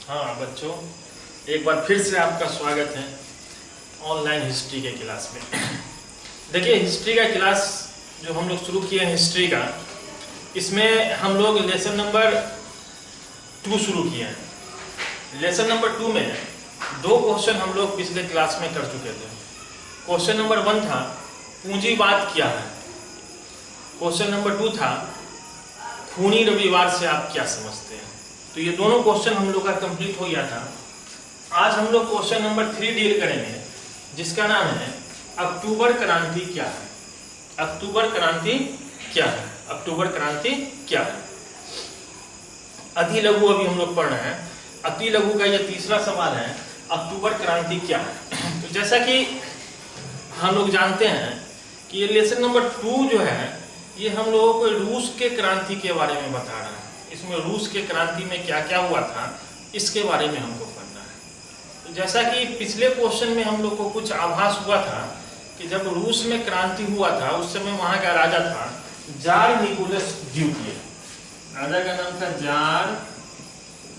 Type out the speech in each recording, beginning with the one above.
हाँ बच्चों, एक बार फिर से आपका स्वागत है ऑनलाइन हिस्ट्री के क्लास में। देखिए, हिस्ट्री का क्लास जो हम लोग शुरू किए हैं हिस्ट्री का, इसमें हम लोग लेसन नंबर 2 शुरू किए हैं। लेसन नंबर 2 में 2 क्वेश्चन हम लोग पिछले क्लास में कर चुके थे। क्वेश्चन नंबर 1 था पूंजीवाद क्या है। क्वेश्चन नंबर 2 था खूनी रविवार से आप क्या समझते हैं। तो ये दोनों क्वेश्चन हम लोग का कंप्लीट हो गया था। आज हम लोग क्वेश्चन नंबर 3 डील करेंगे, जिसका नाम है अक्टूबर क्रांति क्या है। अक्टूबर क्रांति क्या है? अक्टूबर क्रांति क्या है? अति लघु अभी हम लोग पढ़ रहे हैं। अति लघु का ये तीसरा सवाल है, अक्टूबर क्रांति क्या है। तो जैसा कि हम लोग जानते हैं कि ये लेसन नंबर 2 जो है, ये हम लोगों को रूस के क्रांति के बारे में बता रहा है। इसमें रूस के क्रांति में क्या क्या हुआ था, इसके बारे में हमको पढ़ना है। तो जैसा कि पिछले क्वेश्चन में हम लोग को कुछ आभास हुआ था कि जब रूस में क्रांति हुआ था, उस समय वहां का राजा था जार निकोलस द्वितीय। राजा का नाम था जार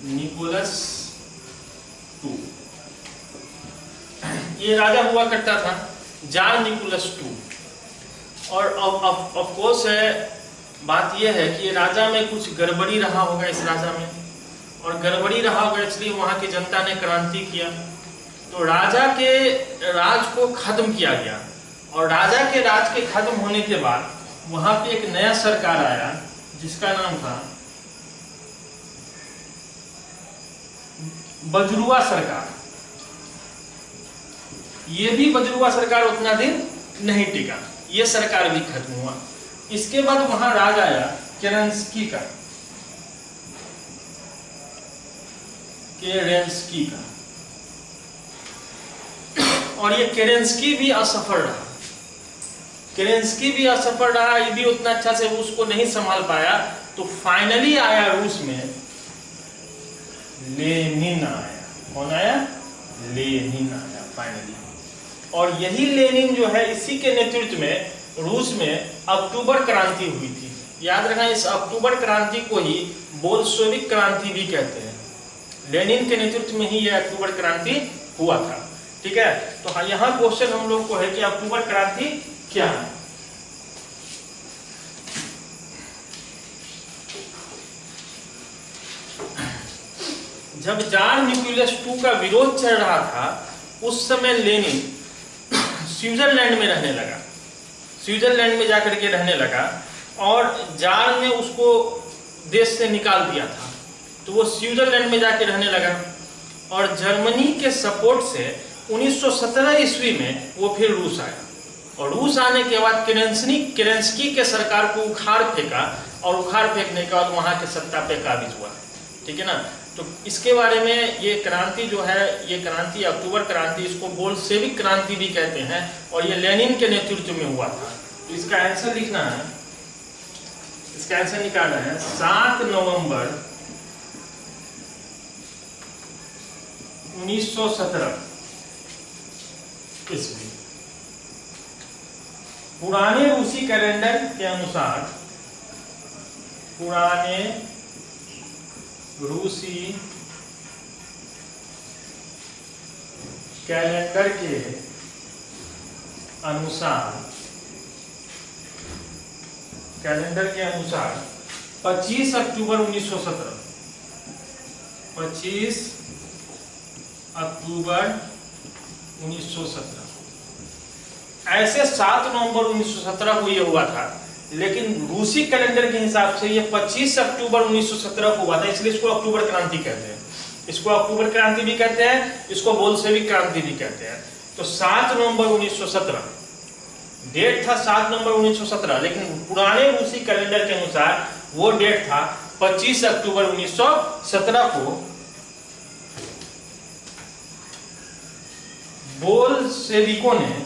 निकोलस 2। ये राजा हुआ करता था जार निकोलस 2। और ऑफ कोर्स है, बात यह है कि ये राजा में कुछ गड़बड़ी रहा होगा इस राजा में, और गड़बड़ी रहा होगा इसलिए वहां की जनता ने क्रांति किया। तो राजा के राज को खत्म किया गया, और राजा के राज के खत्म होने के बाद वहां पे एक नया सरकार आया जिसका नाम था बजरुआ सरकार। ये भी बजरुआ सरकार उतना दिन नहीं टिका, ये सरकार भी खत्म हुआ। इसके बाद वहां राज आया केरेंस्की का। केरेंस्की का, और ये केरेंस्की भी असफल रहा। केरेंस्की भी असफल रहा, ये भी उतना अच्छा से रूस को नहीं संभाल पाया। तो फाइनली आया रूस में लेनिन आया। कौन आया? लेनिन आया फाइनली। और यही लेनिन जो है, इसी के नेतृत्व में रूस में अक्टूबर क्रांति हुई थी। याद रखना, इस अक्टूबर क्रांति को ही बोल्शेविक क्रांति भी कहते हैं। लेनिन के नेतृत्व में ही यह अक्टूबर क्रांति हुआ था। ठीक है, तो यहाँ क्वेश्चन हम लोग को है कि अक्टूबर क्रांति क्या है। जब जार निकोलस 2 का विरोध चल रहा था, उस समय लेनिन स्विट्जरलैंड में रहने लगा। स्विट्जरलैंड में जाकर के रहने लगा, और जार ने उसको देश से निकाल दिया था। तो वो स्विट्जरलैंड में जाके रहने लगा, और जर्मनी के सपोर्ट से 1917 ईस्वी में वो फिर रूस आया। और रूस आने के बाद केरेंस्की के सरकार को उखाड़ फेंका, और उखाड़ फेंकने के बाद वहां के सत्ता पे काबिज हुआ। ठीक है ना। तो इसके बारे में ये क्रांति जो है, ये क्रांति अक्टूबर क्रांति, इसको बोल्शेविक क्रांति भी कहते हैं, और ये लेनिन के नेतृत्व में हुआ था। तो इसका आंसर लिखना है, इसका आंसर निकालना है 7 नवंबर 1917 ईस्वी। पुराने रूसी कैलेंडर के अनुसार, पुराने रूसी कैलेंडर के अनुसार 25 अक्टूबर 1917, 25 अक्टूबर 1917। ऐसे 7 नवंबर 1917 को यह हुआ था, लेकिन रूसी कैलेंडर के हिसाब से ये 25 अक्टूबर 1917 को हुआ था, इसलिए इसको अक्टूबर क्रांति कहते हैं। इसको अक्टूबर क्रांति भी कहते हैं, इसको बोल्शेविक क्रांति भी कहते हैं। तो 7 नवंबर 1917 डेट था, 7 नवंबर 1917, लेकिन पुराने रूसी कैलेंडर के अनुसार वो डेट था 25 अक्टूबर 1917 को बोल्शेविकों ने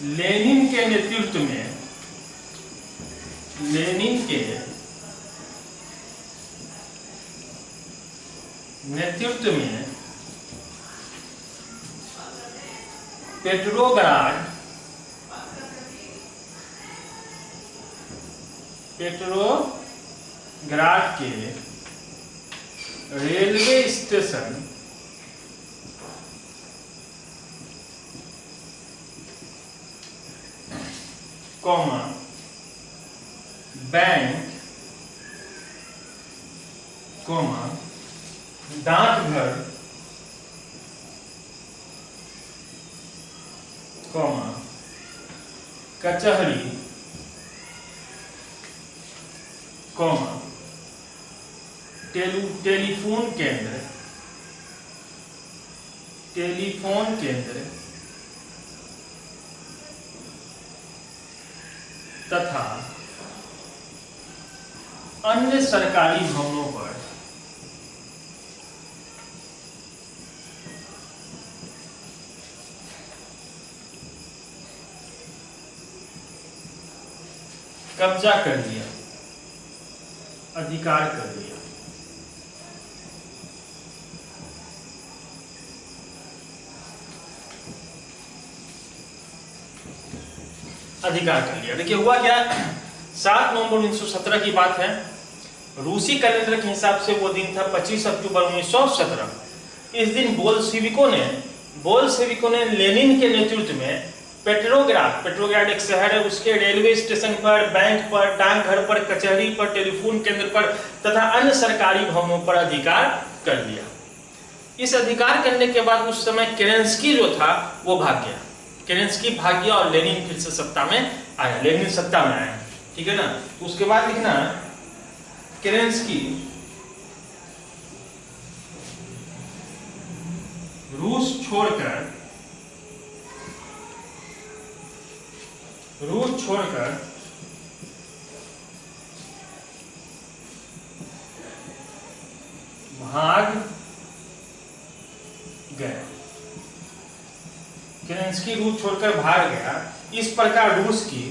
लेनिन के नेतृत्व में, लेनिन के नेतृत्व में पेट्रोग्राड पेट्रोग्राड के railway station comma bank comma डाकघर कॉमा कचहरी कॉमा टेलीफोन केंद्र तथा अन्य सरकारी भवनों पर कब्जा कर लिया, अधिकार कर लिया। अधिकार कर लिया। देखिए हुआ क्या, 7 नवंबर 1917 की बात है। रूसी कैलेंडर के हिसाब से वो दिन था 25 अक्टूबर 1917। इस दिन बोल्शेविकों ने लेनिन के नेतृत्व में पेट्रोग्राड एक शहर है, उसके रेलवे स्टेशन पर, बैंक पर, डाकघर पर, कचहरी पर, टेलीफोन केंद्र पर तथा अन्य सरकारी भवनों पर अधिकार कर लिया। इस अधिकार करने के बाद उस समय केरेंस्की जो था वो भाग गया। केरेंस्की भाग गया और लेनिन फिर से सत्ता में आया। लेनिन सत्ता में आया, ठीक है ना। तो उसके बाद लिखना केरेंस्की रूस छोड़कर भाग गया। केरेंस्की रूस छोड़कर भाग गया। इस प्रकार रूस की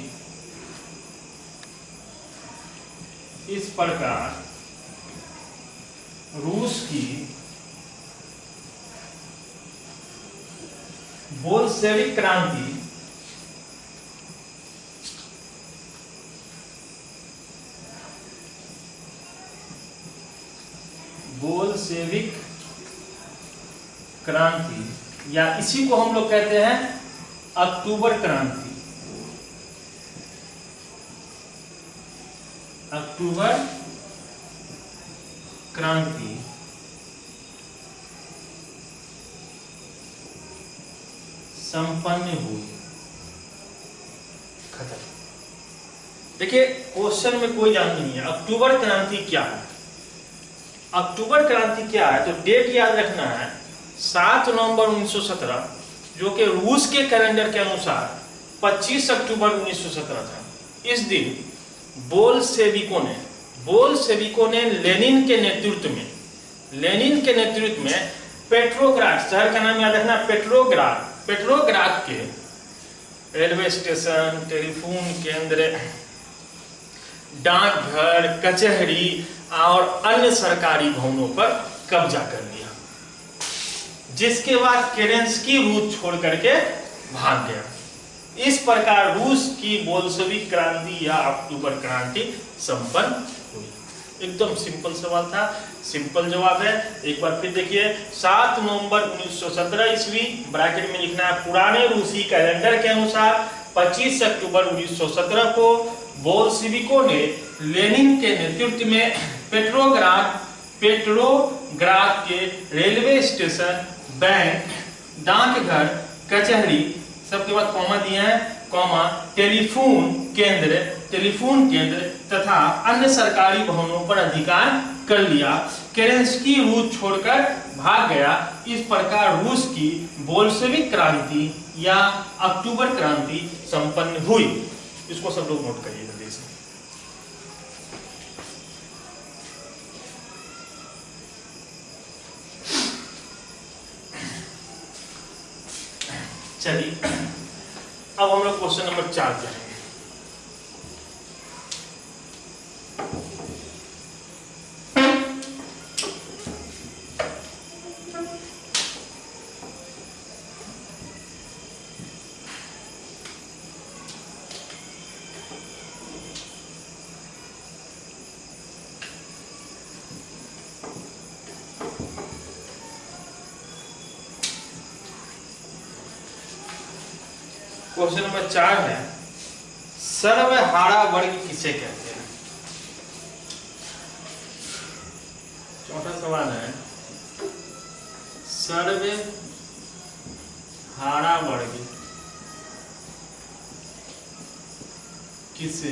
बोल्शेविक क्रांति या इसी को हम लोग कहते हैं अक्टूबर क्रांति। संपन्न हुई, खत्म। देखिए क्वेश्चन में कोई जान नहीं है अक्टूबर क्रांति क्या है। अक्टूबर क्रांति क्या है तो डेट याद रखना है 7 नवंबर 1917, जो कि रूस के कैलेंडर के अनुसार 25 अक्टूबर 1917 था। इस दिन बोल्शेविकों ने लेनिन के नेतृत्व में पेट्रोग्राड, शहर का नाम याद रखना, पेट्रोग्राड के रेलवे स्टेशन, टेलीफोन केंद्र, डाकघर, कचहरी और अन्य सरकारी भवनों पर कब्जा कर लिया। जिसके बाद केरेंस्की रूस छोड़ करके भाग गया। इस प्रकार रूस की बोल्शेविक क्रांति या अक्टूबर क्रांति संपन्न हुई। एकदम सिंपल सवाल था, सिंपल जवाब है। एक बार फिर देखिए 7 नवंबर 1917 ईस्वी, ब्रैकेट में लिखना है पुराने रूसी कैलेंडर के अनुसार 25 अक्टूबर 1917 को बोल्शेविकों ने लेनिन के नेतृत्व में पेट्रोग्राड के रेलवे स्टेशन, बैंक, डाकघर, कचहरी, सबके बाद कॉमा दिया है, कॉमा टेलीफोन केंद्र तथा अन्य सरकारी भवनों पर अधिकार कर लिया। केरेंस्की रूस छोड़कर भाग गया। इस प्रकार रूस की बोल्शेविक क्रांति या अक्टूबर क्रांति संपन्न हुई। इसको सब लोग नोट करिएगा। चलिए अब हम लोग क्वेश्चन नंबर 4 करेंगे। क्वेश्चन नंबर 4 है, सर्वहारा वर्ग किसे कहते हैं? चौथा सवाल है, सर्वहारा वर्ग किसे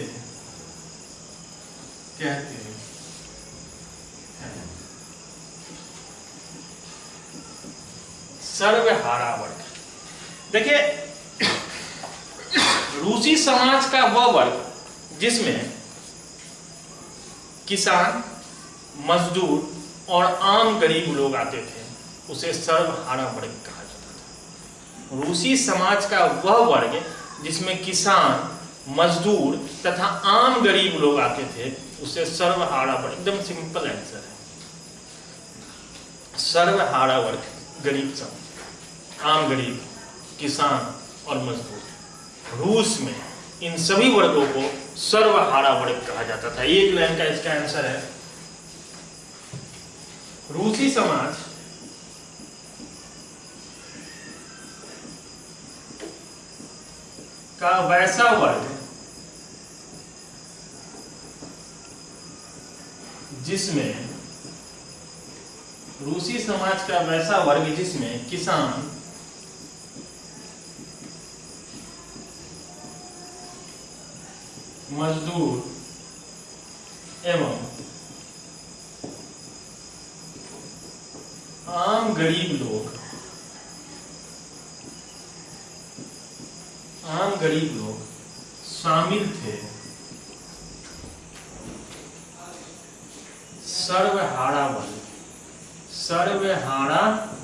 कहते हैं? सर्वहारा वर्ग, देखिए रूसी समाज का वह वर्ग जिसमें किसान, मजदूर और आम गरीब लोग आते थे उसे सर्वहारा वर्ग कहा जाता था। रूसी समाज का वह वर्ग जिसमें किसान, मजदूर तथा आम गरीब लोग आते थे उसे सर्वहारा वर्ग, एकदम सिंपल आंसर है। सर्वहारा वर्ग गरीब सब, आम गरीब, किसान और मजदूर, रूस में इन सभी वर्गों को सर्वहारा वर्ग कहा जाता था। एक लाइन का इसका आंसर है, रूसी समाज का वैसा वर्ग जिसमें, रूसी समाज का वैसा वर्ग जिसमें किसान, मजदूर एवं आम गरीब लोग शामिल थे, सर्वहारा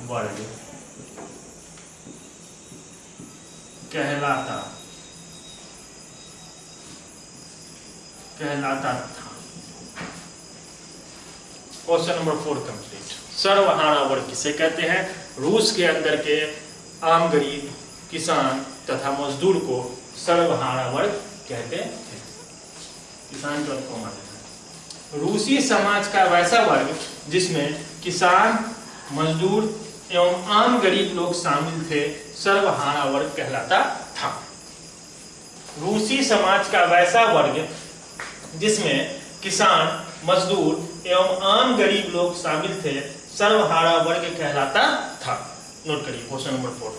वर्ग कहलाता था। Question number 4 complete. सर्वहारा वर्ग किसे कहते हैं? रूस के अंदर के आम गरीब, किसान तथा मजदूर को सर्वहारा वर्ग कहते थे। किसान को कौन है? रूसी समाज का वैसा वर्ग जिसमें किसान, मजदूर एवं आम गरीब लोग शामिल थे सर्वहारा वर्ग कहलाता था। रूसी समाज का वैसा वर्ग जिसमें किसान, मजदूर एवं आम गरीब लोग शामिल थे सर्वहारा वर्ग कहलाता था। नोट करिए क्वेश्चन नंबर 4।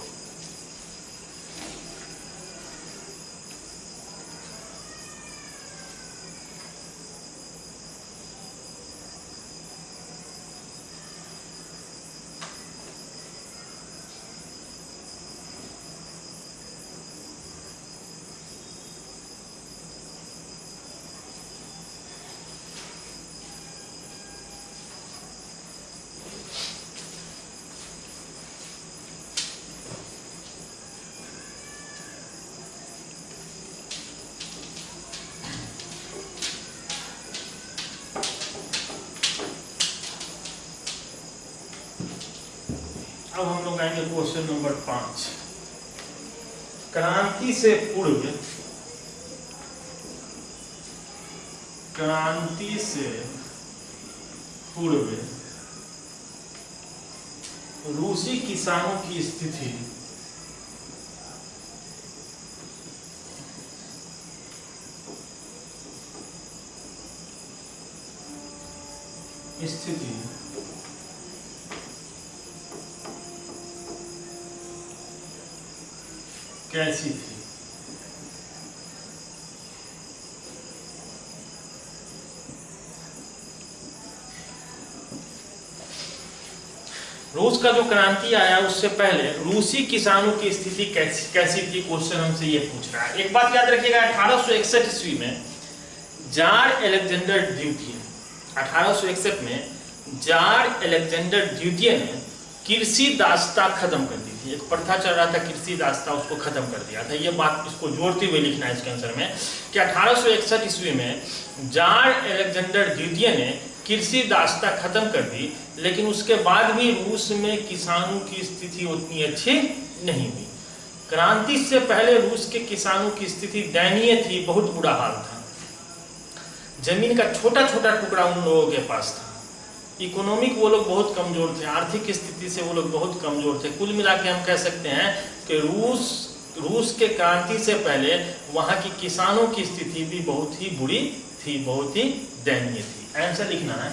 अब हम लोग आएंगे क्वेश्चन नंबर 5। क्रांति से पूर्व रूसी किसानों की स्थिति कैसी थी? रूस का जो क्रांति आया उससे पहले रूसी किसानों की स्थिति कैसी थी? क्वेश्चन हमसे ये पूछ रहा है। एक बात याद रखिएगा, 1861 ईस्वी में जार अलेक्जेंडर द्वितीय, 1861 में जार अलेक्जेंडर द्वितीय ने कृषि दासता खत्म कर दी थी। एक प्रथा चल रहा था कृषि दासता, उसको खत्म कर दिया था। ये बात इसको जोड़ते हुए लिखना है इसके आंसर में कि 1861 ईस्वी में जार अलेक्जेंडर द्वितीय ने कृषि दासता खत्म कर दी, लेकिन उसके बाद भी रूस में किसानों की स्थिति उतनी अच्छी नहीं हुई। क्रांति से पहले रूस के किसानों की स्थिति दयनीय थी, बहुत बुरा हाल था। जमीन का छोटा छोटा टुकड़ा उन लोगों के पास था। इकोनॉमिक वो लोग बहुत कमजोर थे, आर्थिक स्थिति से वो लोग बहुत कमजोर थे। कुल मिला के हम कह सकते हैं कि रूस रूस के क्रांति से पहले वहां की किसानों की स्थिति भी बहुत ही बुरी थी, बहुत ही दयनीय थी। आंसर लिखना है।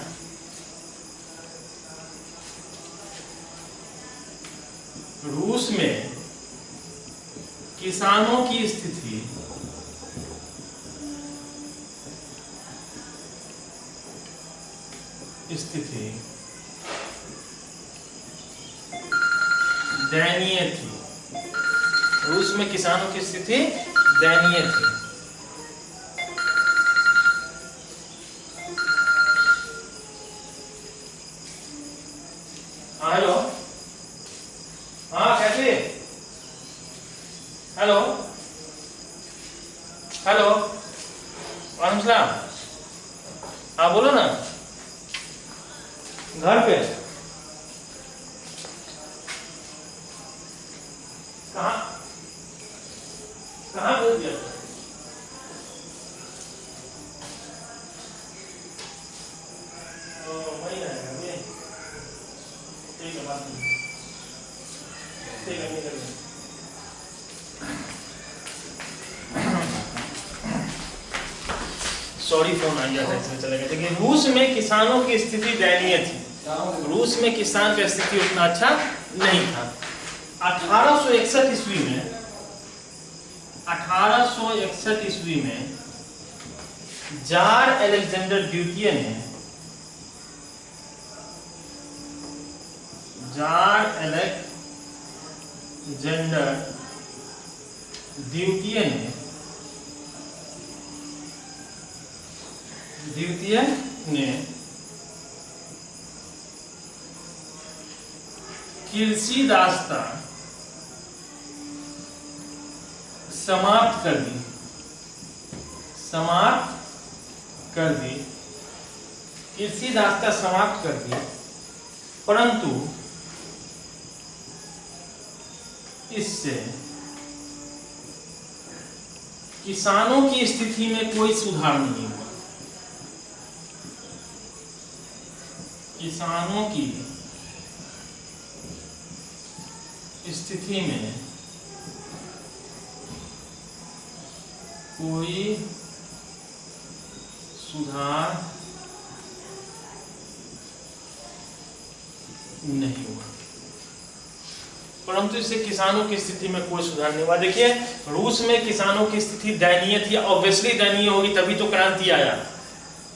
रूस में किसानों की स्थिति दयनीय थी। रूस में किसानों की स्थिति दयनीय थी। हेलो, हाँ कैसे? हेलो हेलो, वालेकुम सलाम। हाँ बोलो ना। घर पे? कहाँ कहाँ भेज दिया? वही रहेगा ये। ठीक है, बात नहीं। ठीक है, निकल गया। सॉरी, फोन आ गया था इसलिए चले गए। देखिए, रूस में किसानों की स्थिति दयनीय थी। रूस में किसान की स्थिति उतना अच्छा नहीं था। 1861 ईस्वी में 1861 ईस्वी में जार अलेक्जेंडर द्वितीय ने कृषि दास्ता समाप्त कर दी। कृषि दास्ता समाप्त कर दी, परंतु इससे किसानों की स्थिति में कोई सुधार नहीं हुआ। किसानों की स्थिति में कोई सुधार नहीं हुआ, परंतु इससे किसानों की स्थिति में कोई सुधार नहीं हुआ। देखिए, रूस में किसानों की स्थिति दयनीय थी। ऑब्वियसली दयनीय होगी, तभी तो क्रांति आया।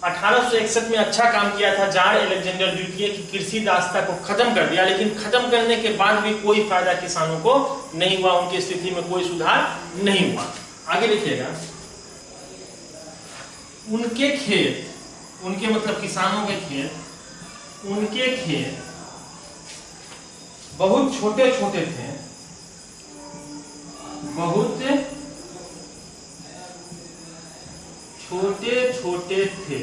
1861 में अच्छा काम किया था जार अलेक्जेंडर द्वितीय की कृषि दास्ता को खत्म कर दिया, लेकिन खत्म करने के बाद भी कोई फायदा किसानों को नहीं हुआ, उनकी स्थिति में कोई सुधार नहीं हुआ। आगे लिखिएगा, उनके खेत, उनके मतलब किसानों के खेत, उनके खेत बहुत छोटे छोटे थे, बहुत छोटे छोटे थे,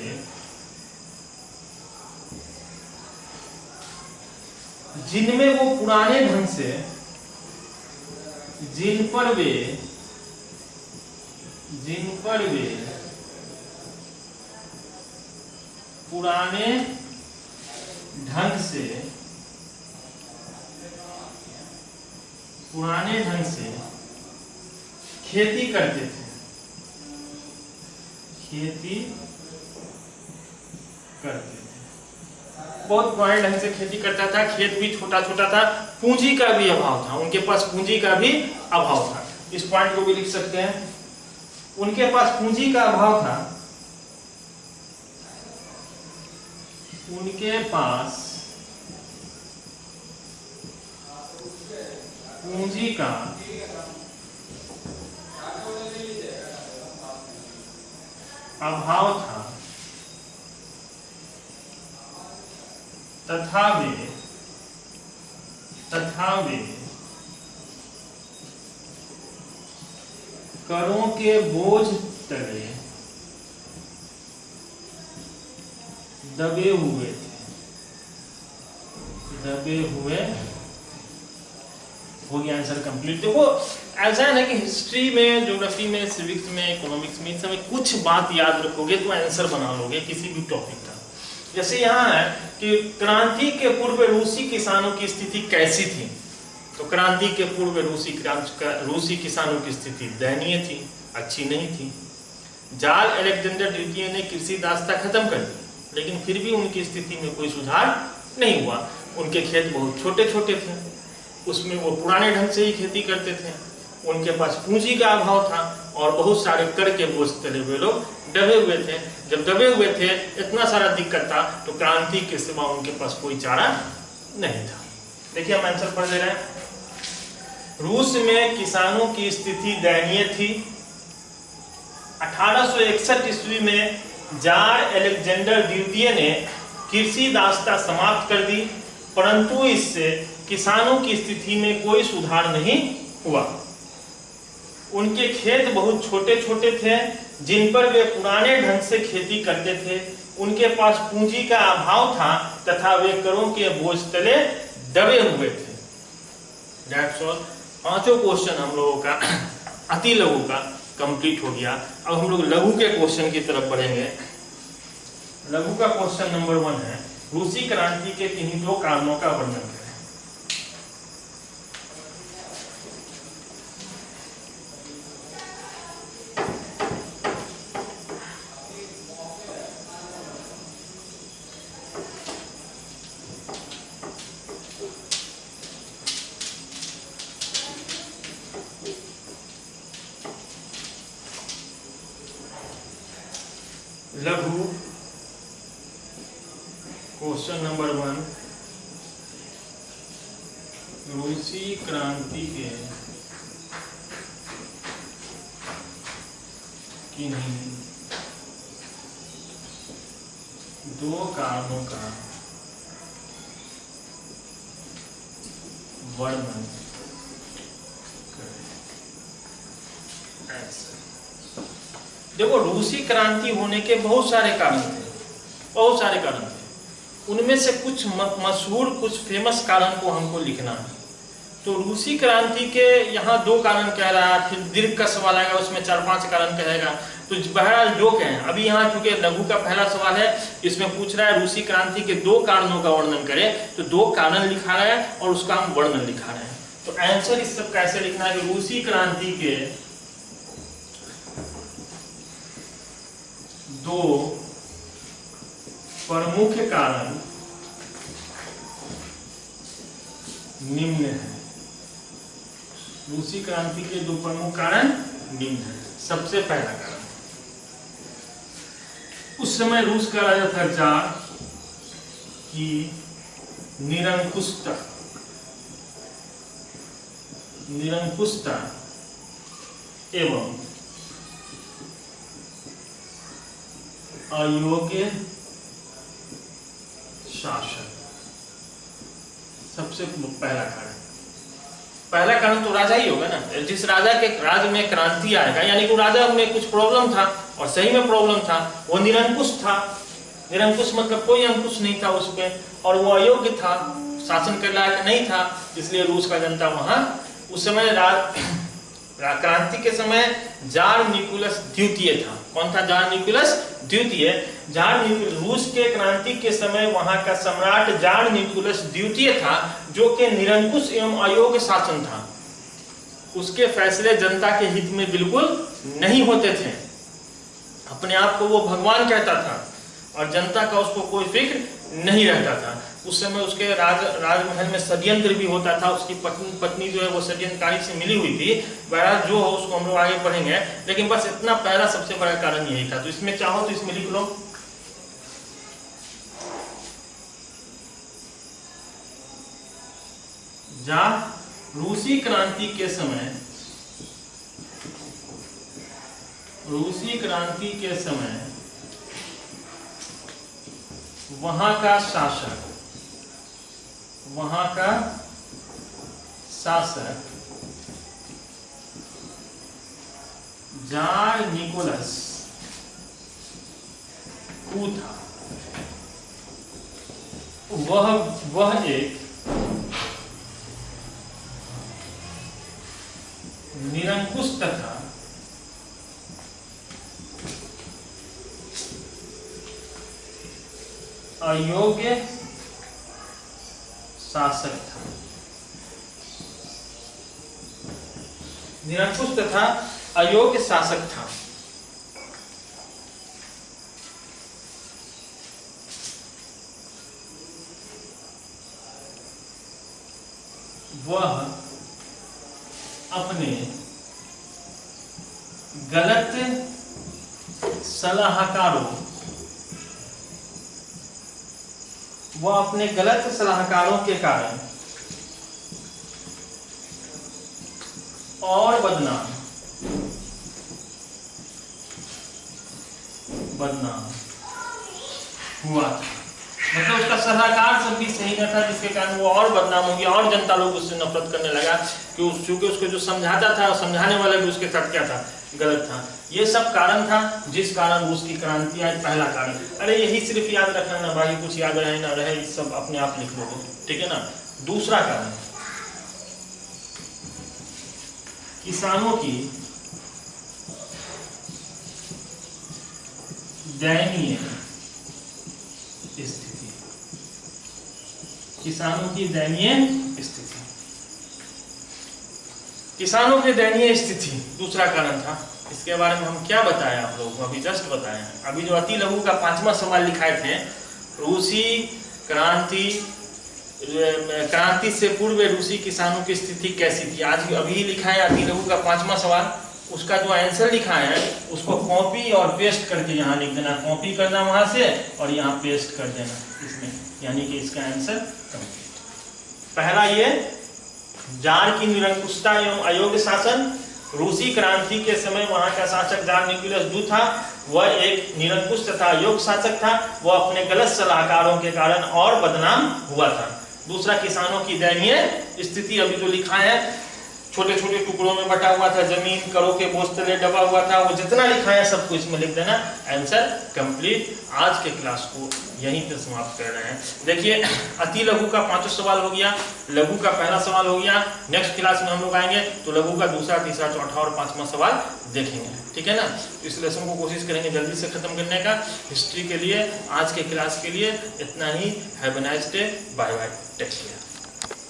जिनमें वो पुराने ढंग से, जिन पर वे पुराने ढंग से खेती करते थे। बहुत पुराने ढंग से खेती करता था। खेत भी छोटा छोटा था, पूंजी का भी अभाव था, उनके पास पूंजी का भी अभाव था। इस पॉइंट को भी लिख सकते हैं, उनके पास पूंजी का अभाव था। उनके पास पूंजी का अभाव था, तथा वे करों के बोझ तले दबे हुए हो गया। Answer complete. देखो, ऐसा है ना कि हिस्ट्री में, ज्योग्राफी में, सिविक्स में, इकोनॉमिक्स में, इस समय कुछ बात याद रखोगे तो आंसर बना लोगे किसी भी टॉपिक का। जैसे यहाँ है कि क्रांति के पूर्व रूसी किसानों की स्थिति कैसी थी, तो क्रांति के पूर्व रूसी किसानों की स्थिति दयनीय थी, अच्छी नहीं थी। जार अलेक्जेंडर द्वितीय ने कृषि दासता खत्म कर दी, लेकिन फिर भी उनकी स्थिति में कोई सुधार नहीं हुआ। उनके खेत बहुत छोटे छोटे थे, उसमें वो पुराने ढंग से ही खेती करते थे। उनके पास पूंजी का अभाव था और बहुत सारे कर के बोझ तले हुए लोग दबे हुए थे। जब दबे हुए थे, इतना सारा दिक्कत था, तो क्रांति के सिवा उनके पास कोई चारा नहीं था। देखिए हम आंसर पढ़ ले रहे हैं। रूस में किसानों की स्थिति दयनीय थी। 1861 ईस्वी में जार अलेक्जेंडर द्वितीय ने कृषि दासता समाप्त कर दी, परंतु इससे किसानों की स्थिति में कोई सुधार नहीं हुआ। उनके खेत बहुत छोटे छोटे थे, जिन पर वे पुराने ढंग से खेती करते थे। उनके पास पूंजी का अभाव था तथा वे करों के बोझ तले दबे हुए थे। That's all। पांचों क्वेश्चन हम लोगों का अति लघु का कंप्लीट हो गया। अब हम लोग लघु के क्वेश्चन की तरफ बढ़ेंगे। लघु का क्वेश्चन नंबर 1 है, रूसी क्रांति के किन्हीं दो कारणों का वर्णन करें। लघु क्वेश्चन नंबर 1, रूसी क्रांति के किन्हीं दो कारणों का वर्णन करें। देखो, रूसी क्रांति होने के बहुत सारे कारण थे। उनमें से कुछ मशहूर, कुछ फेमस कारण को हमको लिखना है। तो रूसी क्रांति के यहाँ 2 कारण कह रहा है, फिर दीर्घ का सवाल आएगा, उसमें 4-5 कारण कहेगा। तो बहरहाल जो कहें, अभी यहाँ चूंकि लघु का पहला सवाल है, इसमें पूछ रहा है रूसी क्रांति के 2 कारणों का वर्णन करें, तो 2 कारण लिखा रहा है और उसका हम वर्णन लिखा रहे हैं। तो आंसर इस सब कैसे लिखना है कि रूसी क्रांति के 2 प्रमुख कारण निम्न है। रूसी क्रांति के 2 प्रमुख कारण निम्न है। सबसे पहला कारण, उस समय रूस का राजा था जार की निरंकुशता एवं अयोग्य शासन। सबसे पहला कारण तो राजा ही होगा ना। जिस राजा के राज्य में क्रांति आएगा, यानी कि राजा में कुछ प्रॉब्लम था, और सही में प्रॉब्लम था। वो निरंकुश था। निरंकुश मतलब कोई अंकुश नहीं था उस पे, और वो अयोग्य था, शासन के लायक नहीं था। इसलिए रूस का जनता वहां उस समय क्रांति के समय जार निकोलस द्वितीय था। कौन था? जार निकोलस द्वितीय। रूस के क्रांति के समय वहां का सम्राट जार निकोलस द्वितीय था, जो कि निरंकुश एवं अयोग्य शासन था। उसके फैसले जनता के हित में बिल्कुल नहीं होते थे। अपने आप को वो भगवान कहता था और जनता का उसको कोई फिक्र नहीं रहता था। उस समय उसके राजमहल में षड्यंत्र भी होता था। उसकी पत्नी जो है वो षड्यंत्रकारी से मिली हुई थी। बहरहाल जो हो उसको हम लोग आगे पढ़ेंगे, लेकिन बस इतना पहला सबसे बड़ा कारण यही था। तो इसमें चाहो तो इसमें लिख लो, रूसी क्रांति के समय वहां का शासक जार निकोलस हु था। वह एक निरंकुश तथा अयोग्य शासक था। निरंकुश तथा अयोग्य शासक था। वह अपने गलत सलाहकारों के कारण और बदनाम हुआ था। मतलब उसका सलाहकार सब भी सही न था, जिसके कारण वो और बदनाम हो गया और जनता लोग उससे नफरत करने लगा क्योंकि उसको जो समझाता था और समझाने वाला भी उसके साथ क्या था, गलत था। ये सब कारण था जिस कारण रूस की क्रांति आई। पहला कारण, अरे यही सिर्फ याद रखना ना भाई, कुछ याद रहे ना रहे, ये सब अपने आप लिख लो, ठीक है ना। दूसरा कारण, किसानों की दयनीय स्थिति। किसानों की दयनीय स्थिति दूसरा कारण था। इसके बारे में हम क्या बताएं आप लोगों को, अभी जस्ट बताएं। अभी जो अति लघु का 5वां सवाल लिखाए थे, रूसी क्रांति से पूर्व रूसी किसानों की स्थिति कैसी थी, आज अभी लिखा है अति लघु का 5वां सवाल। उसका जो आंसर लिखा है उसको कॉपी और पेस्ट करके यहाँ लिख देना, कॉपी करना वहां से और यहाँ पेस्ट कर देना इसमें, यानी कि इसका आंसर कंप्लीट। पहला ये जार की निरंकुशता एवं अयोग्य शासन। रूसी क्रांति के समय वहां का शासक जार निकोलस II था, वह एक निरंकुश तथा अयोग्य शासक था, वह अपने गलत सलाहकारों के कारण और बदनाम हुआ था। दूसरा, किसानों की दयनीय स्थिति, अभी जो लिखा है छोटे छोटे टुकड़ों में बटा हुआ था, जमीन करों के बोझ तले दबा हुआ था, वो जितना लिखा है सबको इसमें लिख देना, आंसर कंप्लीट। आज के क्लास को यहीं पे समाप्त कर रहे हैं। देखिए अति लघु का 5वां सवाल हो गया, लघु का पहला सवाल हो गया। नेक्स्ट क्लास में हम लोग आएंगे तो लघु का दूसरा, तीसरा, चौथा और 5वां सवाल देखेंगे, ठीक है ना। इस लेसन को कोशिश करेंगे जल्दी से खत्म करने का। हिस्ट्री के लिए आज के क्लास के लिए इतना ही। Have a nice day, bye bye, take care.